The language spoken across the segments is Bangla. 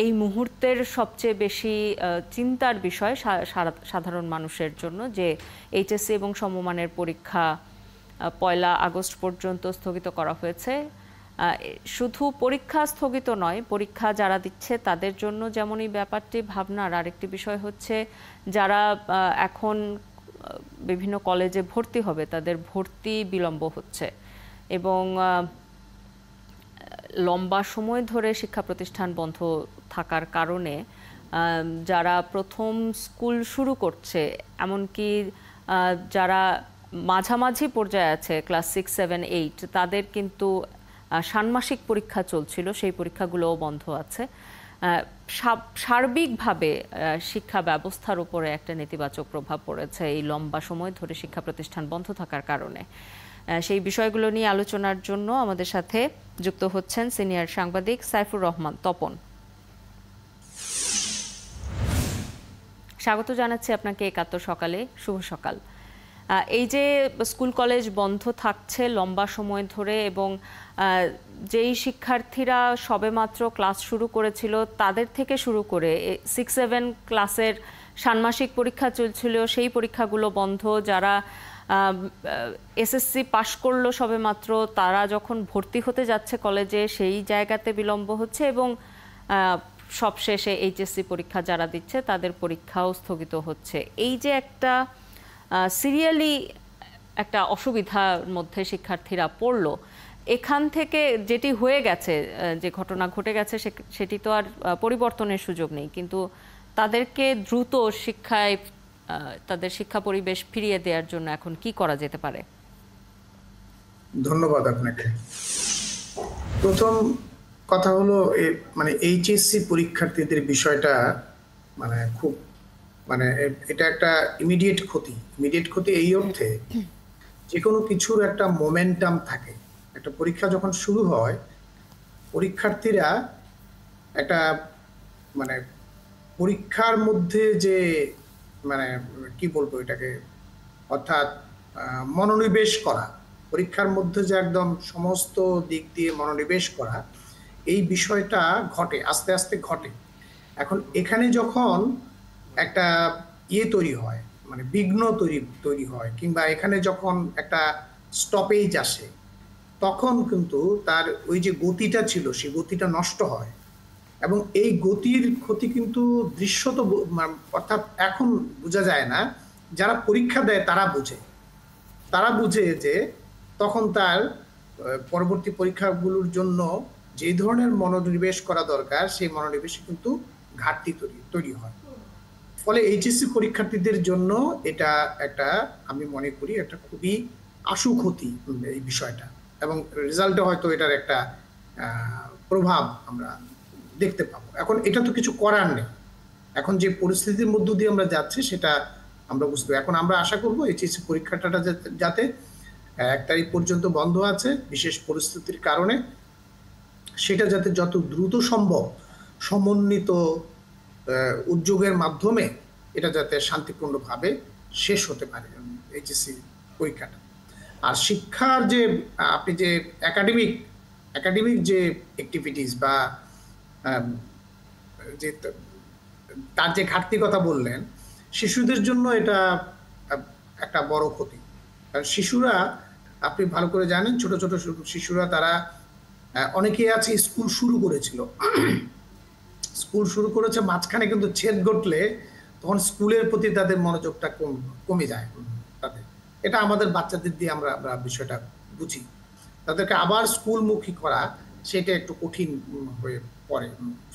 এই মুহূর্তের সবচেয়ে বেশি চিন্তার বিষয় সাধারণ মানুষের জন্য যে এইচএসসি এবং সমমানের পরীক্ষা 1 আগস্ট পর্যন্ত স্থগিত করা হয়েছে। শুধু পরীক্ষা স্থগিত নয়, পরীক্ষা যারা দিচ্ছে তাদের জন্য যেমন এই ব্যাপারটি ভাবনার, আরেকটি বিষয় হচ্ছে যারা এখন বিভিন্ন কলেজে ভর্তি হবে তাদের ভর্তি বিলম্ব হচ্ছে এবং লম্বা সময় ধরে শিক্ষা প্রতিষ্ঠান বন্ধ থাকার কারণে যারা প্রথম স্কুল শুরু করছে, এমনকি যারা মাঝামাঝি পর্যায়ে আছে ক্লাস 6, 7, 8, তাদের কিন্তু ষান্মাসিক পরীক্ষা চলছিল, সেই পরীক্ষাগুলোও বন্ধ আছে। সার্বিকভাবে শিক্ষা ব্যবস্থার উপরে একটা নেতিবাচক প্রভাব পড়েছে এই লম্বা সময় ধরে শিক্ষা প্রতিষ্ঠান বন্ধ থাকার কারণে। সেই বিষয়গুলো নিয়ে আলোচনার জন্য আমাদের সাথে যুক্ত হচ্ছেন সিনিয়র সাংবাদিক সাইফুর রহমান তপন। স্বাগত জানাচ্ছি আপনাকে একাত্তর সকালে। শুভ সকাল। এই যে স্কুল কলেজ বন্ধ থাকছে লম্বা সময় ধরে এবং যেই শিক্ষার্থীরা সবেমাত্র ক্লাস শুরু করেছিল তাদের থেকে শুরু করে 6, 7 ক্লাসের ষান্মাসিক পরীক্ষা চলছিল, সেই পরীক্ষাগুলো বন্ধ। যারা এসএসসি পাশ করলো সবেমাত্র, তারা যখন ভর্তি হতে যাচ্ছে কলেজে সেই জায়গাতে বিলম্ব হচ্ছে এবং সবশেষে এইচএসসি পরীক্ষা যারা দিচ্ছে তাদের পরীক্ষাও স্থগিত হচ্ছে। এই যে একটা সিরিয়ালি একটা অসুবিধার মধ্যে শিক্ষার্থীরা পড়লো, এখান থেকে যেটি হয়ে গেছে, যে ঘটনা ঘটে গেছে সেটি তো আর পরিবর্তনের সুযোগ নেই, কিন্তু তাদেরকে দ্রুত শিক্ষায় তাদের শিক্ষা পরিবেশ ফিরিয়ে দেওয়ার জন্য এখন কি করা যেতে পারে? ধন্যবাদ আপনাকে। প্রথম কথা হলো মানে এইচএসসি পরীক্ষার্থীদের বিষয়টা মানে খুব এটা একটা ইমিডিয়েট ক্ষতি এই অর্থে যে কোনো কিছুর একটা মোমেন্টাম থাকে। একটা পরীক্ষা যখন শুরু হয়, পরীক্ষার্থীরা একটা পরীক্ষার মধ্যে যে কি বলবো এটাকে, অর্থাৎ মনোনিবেশ করা, পরীক্ষার মধ্যে যে একদম সমস্ত দিক দিয়ে মনোনিবেশ করা, এই বিষয়টা ঘটে, আস্তে আস্তে ঘটে। এখন এখানে যখন একটা তৈরি হয়, বিঘ্ন তৈরি হয়, কিংবা এখানে যখন একটা স্টপেজ আসে, তখন কিন্তু তার ওই যে গতিটা ছিল সেই গতিটা নষ্ট হয় এবং এই গতির ক্ষতি কিন্তু দৃশ্যত, অর্থাৎ এখন বোঝা যায় না, যারা পরীক্ষা দেয় তারা বুঝে যে তখন তার পরবর্তী পরীক্ষাগুলোর জন্য যে ধরনের মনোনিবেশ করা দরকার সেই মনোনিবেশে কিন্তু ঘাটতি তৈরি হয়। ফলে এইচএসসি পরীক্ষার্থীদের জন্য এটা একটা, আমি মনে করি একটা খুবই আশু ক্ষতি এই বিষয়টা, এবং রেজাল্টে হয়তো এটার একটা প্রভাব আমরা দেখতে পাবো। এখন এটা তো কিছু করার নেই, এখন যে পরিস্থিতির মধ্য দিয়ে আমরা যাচ্ছি সেটা আমরা বুঝতে পারি। এখন আমরা আশা করবো এইচএসসি পরীক্ষাটা যাতে 1 তারিখ পর্যন্ত বন্ধ আছে বিশেষ পরিস্থিতির কারণে, সেটা যাতে যত দ্রুত সম্ভব সমন্বিত উদ্যোগের মাধ্যমে এটা যাতে শান্তিপূর্ণভাবে শেষ হতে পারে এইচএসসি পরীক্ষাটা। আর শিক্ষার যে আপনি যে একাডেমিক যে অ্যাক্টিভিটিস বা যে তার যে ঘাটতির কথা বললেন, শিশুদের জন্য এটা একটা বড় ক্ষতি। কারণ শিশুরা, আপনি ভালো করে জানেন, ছোট ছোট শিশুরা, তারা অনেকেই আছে স্কুল শুরু করেছে, মাঝখানে কিন্তু ছেদ ঘটলে তখন স্কুলের প্রতি তাদের মনোযোগটা কমে যায় তাদের। এটা আমাদের বাচ্চাদের দিয়ে আমরা বিষয়টা বুঝি। তাদেরকে আবার স্কুলমুখী করা সেটা একটু কঠিন হয়ে পড়ে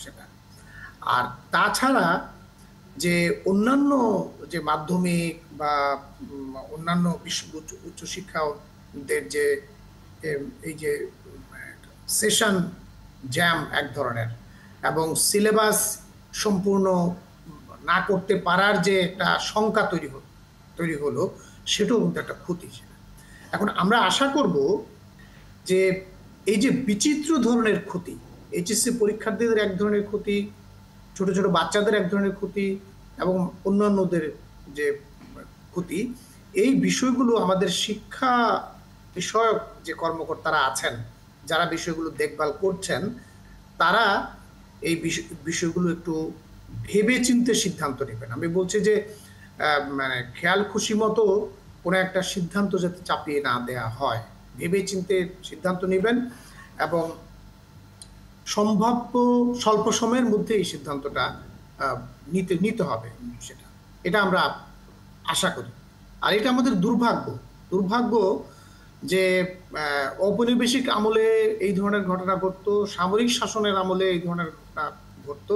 সেটা। আর তাছাড়া যে অন্যান্য যে মাধ্যমিক বা অন্যান্য উচ্চশিক্ষাদের যে এই যে সেশন জ্যাম এক ধরনের, এবং সিলেবাস সম্পূর্ণ না করতে পারার যে একটা শঙ্কা তৈরি হলো, সেটাও কিন্তু একটা ক্ষতি। এখন আমরা আশা করব যে এই যে বিচিত্র ধরনের ক্ষতি, এইচএসসি পরীক্ষার্থীদের এক ধরনের ক্ষতি, ছোট ছোট বাচ্চাদের এক ধরনের ক্ষতি, এবং অন্যান্যদের যে ক্ষতি, এই বিষয়গুলো আমাদের শিক্ষা বিষয়ক যে কর্মকর্তারা আছেন, যারা বিষয়গুলো দেখভাল করছেন, তারা এই বিষয়গুলো একটু ভেবে চিন্তে সিদ্ধান্ত নেবেন। আমি বলছি যে মানে খেয়াল খুশি মতো কোনো একটা সিদ্ধান্ত যাতে চাপিয়ে না দেয়া হয়, ভেবে চিন্তে সিদ্ধান্ত নেবেন এবং সম্ভাব্য স্বল্প সময়ের মধ্যে এই সিদ্ধান্তটা নিতে হবে। এটা আমরা আশা করি। আর এটা আমাদের দুর্ভাগ্য যে ঔপনিবেশিক আমলে এই ধরনের ঘটনা ঘটতো, সামরিক শাসনের আমলে এই ধরনের ঘটনা ঘটতো।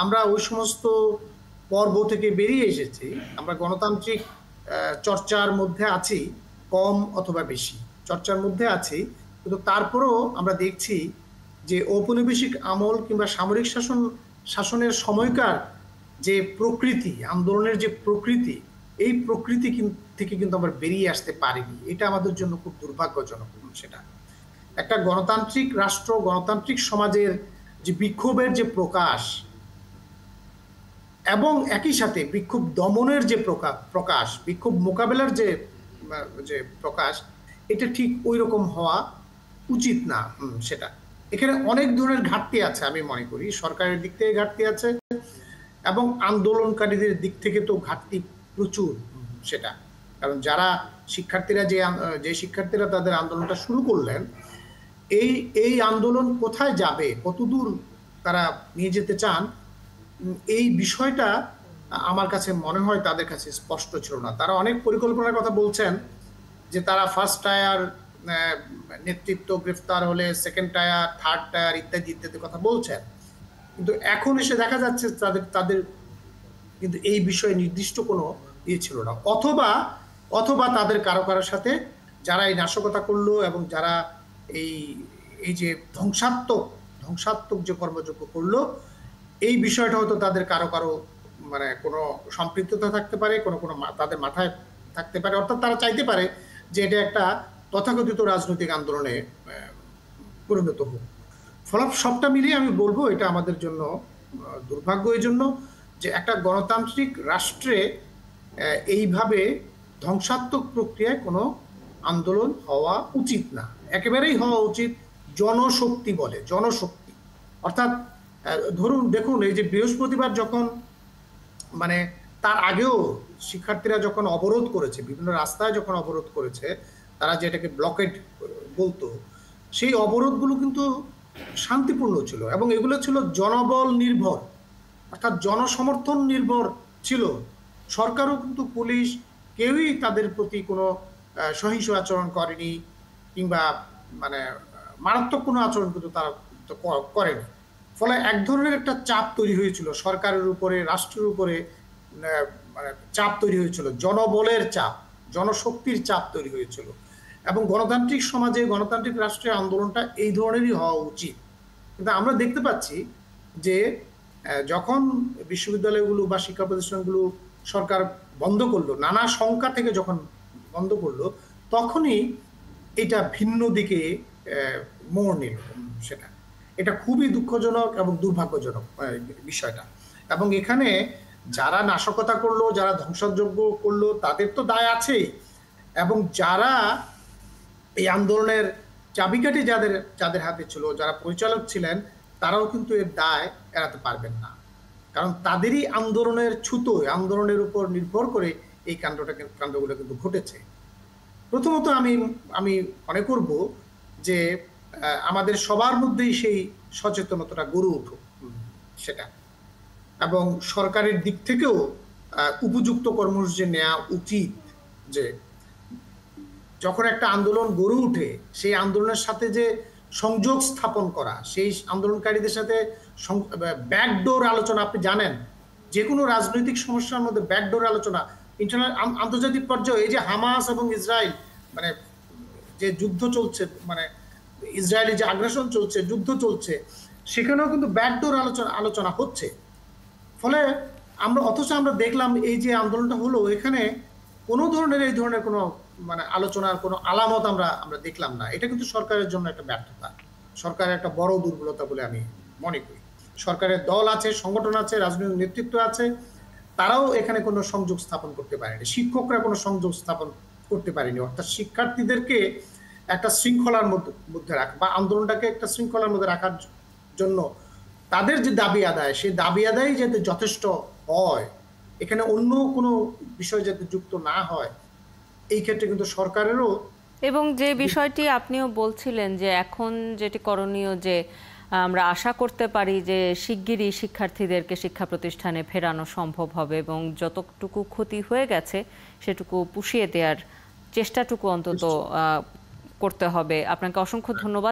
আমরা ওই সমস্ত পর্ব থেকে বেরিয়ে এসেছি। আমরা গণতান্ত্রিক চর্চার মধ্যে আছি, কম অথবা বেশি চর্চার মধ্যে আছি, কিন্তু তারপরেও আমরা দেখছি যে ঔপনিবেশিক আমল কিংবা সামরিক শাসনের সময়কার যে প্রকৃতি, আন্দোলনের যে প্রকৃতি, এই প্রকৃতি থেকে কিন্তু আমরা বেরিয়ে আসতে পারিনি। এটা আমাদের জন্য খুব দুর্ভাগ্যজনক। সেটা একটা গণতান্ত্রিক রাষ্ট্র, গণতান্ত্রিক সমাজের যে বিক্ষোভের যে প্রকাশ এবং একই সাথে বিক্ষোভ দমনের যে প্রকাশ, বিক্ষোভ মোকাবেলার যে প্রকাশ, এটা ঠিক ওই রকম হওয়া উচিত না। সেটা এখানে অনেক ধরনের ঘাটতি আছে, আমি মনে করি সরকারের দিক থেকে ঘাটতি আছে এবং আন্দোলনকারীদের দিক থেকে তো ঘাটতি প্রচুর। সেটা কারণ যারা শিক্ষার্থীরা যে শিক্ষার্থীরা তাদের আন্দোলনটা শুরু করলেন, এই আন্দোলন কোথায় যাবে, কতদূর তারা নিয়ে যেতে চান, এই বিষয়টা আমার কাছে মনে হয় তাদের কাছে স্পষ্ট ছিল না। তারা অনেক পরিকল্পনার কথা বলছেন যে তারা ফার্স্ট টায়ার নেতৃত্ব গ্রেফতার হলে সেকেন্ড টায়ার, থার্ড টায়ার ইত্যাদি ইত্যাদি কথা বলছেন, কিন্তু এখন এসে দেখা যাচ্ছে তাদের কিন্তু এই বিষয়ে নির্দিষ্ট কোনো ইয়ে ছিল না। অথবা তাদের কারোর সাথে যারা এই নাশকতা করলো এবং যারা এই যে ধ্বংসাত্মক যে কর্মযজ্ঞ করলো, এই বিষয়টা হয়তো তাদের কারো মানে কোনো সম্পৃক্ততা থাকতে পারে, কোনো তাদের মাথায় থাকতে পারে, অর্থাৎ তারা চাইতে পারে যে এটা একটা তথাকথিত রাজনৈতিক আন্দোলনে পরিণত হোক। ফলে সবটা মিলিয়ে আমি বলবো এটা আমাদের জন্য দুর্ভাগ্য, এই জন্য যে একটা গণতান্ত্রিক রাষ্ট্রে এইভাবে ধ্বংসাত্মক প্রক্রিয়ায় কোনো আন্দোলন হওয়া উচিত না। একেবারেই হওয়া উচিত জনশক্তি। অর্থাৎ দেখুন এই যে বৃহস্পতিবার যখন মানে তার আগেও শিক্ষার্থীরা যখন অবরোধ করেছে, বিভিন্ন রাস্তায় যখন অবরোধ করেছে, তারা যেটাকে ব্লকেড বলতো, সেই অবরোধগুলো কিন্তু শান্তিপূর্ণ ছিল এবং এগুলো ছিল জনবল নির্ভর, অর্থাৎ জনসমর্থন নির্ভর ছিল। সরকারও কিন্তু পুলিশ কেউই তাদের প্রতি কোনো সহিংস আচরণ করেনি কিংবা মানে মারাত্মক কোনো আচরণ কিন্তু তারা করেনি। ফলে এক ধরনের একটা চাপ তৈরি হয়েছিল সরকারের উপরে, রাষ্ট্রের উপরে, মানে চাপ তৈরি হয়েছিল, জনবলের চাপ, জনশক্তির চাপ তৈরি হয়েছিল। এবং গণতান্ত্রিক সমাজে, গণতান্ত্রিক রাষ্ট্রের আন্দোলনটা এই ধরনেরই হওয়া উচিত। কিন্তু আমরা দেখতে পাচ্ছি যে যখন বিশ্ববিদ্যালয়গুলো বা শিক্ষা প্রতিষ্ঠানগুলো সরকার বন্ধ করলো, নানা শঙ্কা থেকে যখন বন্ধ করলো, তখনই এটা ভিন্ন দিকে মোড় নিল। এটা খুবই দুঃখজনক এবং দুর্ভাগ্যজনক বিষয়টা। এবং এখানে যারা নাশকতা করলো, যারা ধ্বংসযজ্ঞ করলো, তাদের তো দায় আছেই, এবং যারা এই আন্দোলনের চাবিকাঠি যাদের হাতে ছিল, যারা পরিচালক ছিলেন, তারাও কিন্তু এর দায় এড়াতে পারবেন না। কারণ তাদেরই আন্দোলনের ছুতোয়, আন্দোলনের উপর নির্ভর করে এই কাণ্ডগুলো কিন্তু ঘটেছে। প্রথমত আমি মনে করব যে আমাদের সবার মধ্যেই সেই সচেতনতাটা গড়ে উঠুক সেটা, এবং সরকারের দিক থেকেও উপযুক্ত কর্মসূচি নেওয়া উচিত যে যখন একটা আন্দোলন গড়ে উঠে, সেই আন্দোলনের সাথে যে সংযোগ স্থাপন করা, সেই আন্দোলনকারীদের সাথে ব্যাকডোর আলোচনা। আপনি জানেন যে কোনো রাজনৈতিক সমস্যার মধ্যে ব্যাকডোর আলোচনা আন্তর্জাতিক পর্যায়ে, এই যে হামাস এবং ইসরায়েল মানে যে যুদ্ধ চলছে, মানে ইসরায়েলি যে আগ্রাসন চলছে, যুদ্ধ চলছে, সেখানেও কিন্তু ব্যাকডোর আলোচনা হচ্ছে। ফলে আমরা দেখলাম এই যে আন্দোলনটা হলো, এখানে কোনো ধরনের এই ধরনের কোনো মানে আলোচনার কোনো আলামত আমরা দেখলাম না। এটা কিন্তু সরকারের জন্য একটা ব্যর্থতা, সরকারের একটা বড় দুর্বলতা বলে আমি মনে করি। সরকারের দল আছে, সংগঠন আছে, রাজনৈতিক নেতৃত্ব আছে, তারাও এখানে কোনো সংযোগ স্থাপন করতে পারেনি। শিক্ষকরা কোনো সংযোগ স্থাপন করতে পারেনি। অর্থাৎ শিক্ষার্থীদেরকে একটা শৃঙ্খলার মধ্যে রাখা বা আন্দোলনটাকে একটা শৃঙ্খলার মধ্যে রাখার জন্য তাদের যে দাবি আদায়, সেই দাবি আদায় যাতে যথেষ্ট হয়, এখানে অন্য কোনো বিষয় যাতে যুক্ত না হয়, এই ক্ষেত্রে কিন্তু সরকারেরও। এবং যে বিষয়টি আপনিও বলছিলেন যে এখন যেটি করণীয়, যে আমরা আশা করতে পারি যে শিগগিরই শিক্ষার্থীদেরকে শিক্ষা প্রতিষ্ঠানে ফেরানো সম্ভব হবে এবং যতটুকু ক্ষতি হয়ে গেছে সেটুকু পুষিয়ে দেওয়ার চেষ্টাটুকু অন্তত করতে হবে। আপনাকে অসংখ্য ধন্যবাদ।